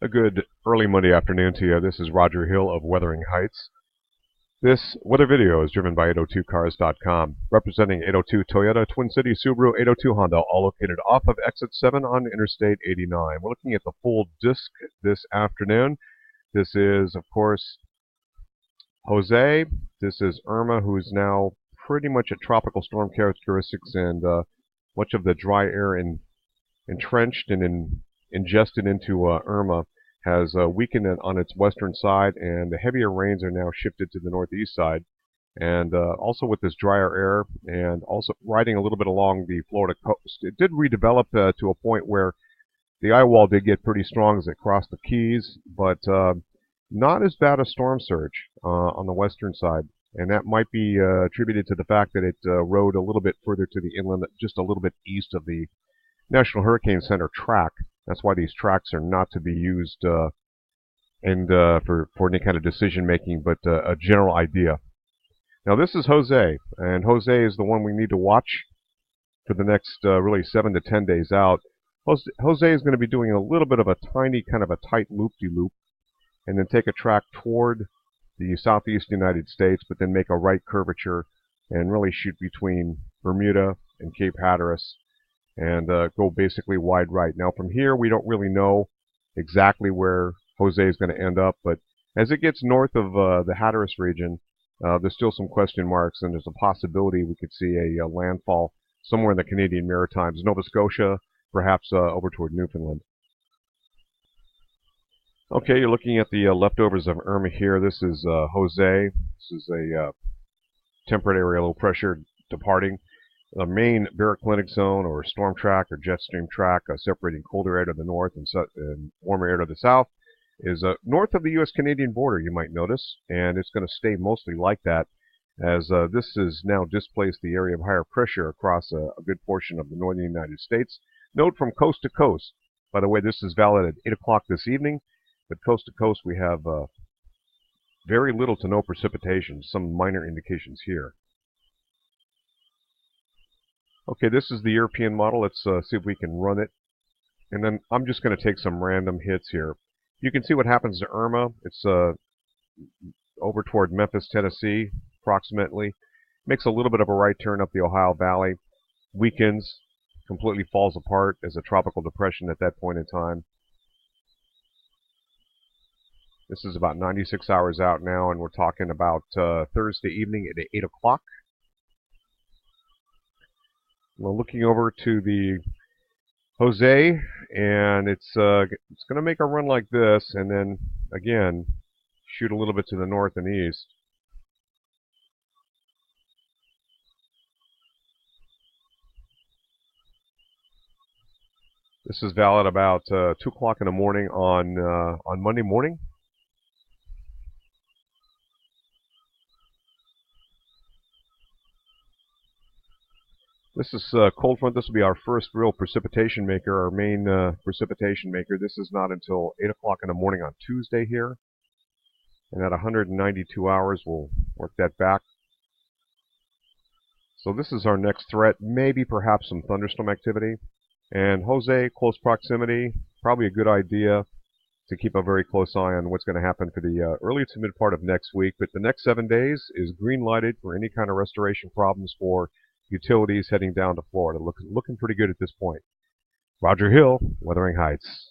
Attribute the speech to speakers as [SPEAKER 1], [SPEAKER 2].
[SPEAKER 1] A good early Monday afternoon to you. This is Roger Hill of Wuthering Heights. This weather video is driven by 802cars.com, representing 802 Toyota, Twin City Subaru, 802 Honda, all located off of exit 7 on Interstate 89. We're looking at the full disc this afternoon. This is, of course, Jose. This is Irma, who's now pretty much at tropical storm characteristics, and much of the dry air entrenched and ingested into Irma has weakened on its western side, and the heavier rains are now shifted to the northeast side. And also with this drier air, and also riding a little bit along the Florida coast, it did redevelop to a point where the eye wall did get pretty strong as it crossed the Keys, but not as bad a storm surge on the western side. And that might be attributed to the fact that it rode a little bit further to the inland, just a little bit east of the National Hurricane Center track. That's why these tracks are not to be used for any kind of decision making, but a general idea. Now this is Jose, and Jose is the one we need to watch for the next really 7 to 10 days out. Jose is going to be doing a little bit of a tiny kind of a tight loop-de-loop, and then take a track toward the southeast United States, but then make a right curvature and really shoot between Bermuda and Cape Hatteras, and go basically wide right. Now from here we don't really know exactly where Jose is going to end up, but as it gets north of the Hatteras region, there's still some question marks, and there's a possibility we could see a landfall somewhere in the Canadian Maritimes, Nova Scotia, perhaps over toward Newfoundland. Okay, you're looking at the leftovers of Irma here. This is Jose. This is a temperate area low pressure departing. The main baroclinic zone, or storm track, or jet stream track, separating colder air to the north and warmer air to the south, is north of the U.S.-Canadian border, you might notice, and it's going to stay mostly like that, as this has now displaced the area of higher pressure across a good portion of the northern United States. Note from coast to coast, by the way, this is valid at 8 o'clock this evening, but coast to coast we have very little to no precipitation, some minor indications here. Okay, this is the European model. Let's see if we can run it. And then I'm just going to take some random hits here. You can see what happens to Irma. It's over toward Memphis, Tennessee, approximately. Makes a little bit of a right turn up the Ohio Valley. Weakens, completely falls apart as a tropical depression at that point in time. This is about 96 hours out now, and we're talking about Thursday evening at 8 o'clock. We're looking over to the Jose, and it's going to make a run like this, and then again shoot a little bit to the north and east. This is valid about 2 o'clock in the morning on Monday morning. This is cold front. This will be our first real precipitation maker, our main precipitation maker. This is not until 8 o'clock in the morning on Tuesday here. And at 192 hours, we'll work that back. So this is our next threat, maybe perhaps some thunderstorm activity. And Jose, close proximity, probably a good idea to keep a very close eye on what's going to happen for the early to mid part of next week. But the next 7 days is green lighted for any kind of restoration problems for utilities heading down to Florida. Looking pretty good at this point. Roger Hill, Wuthering Heights.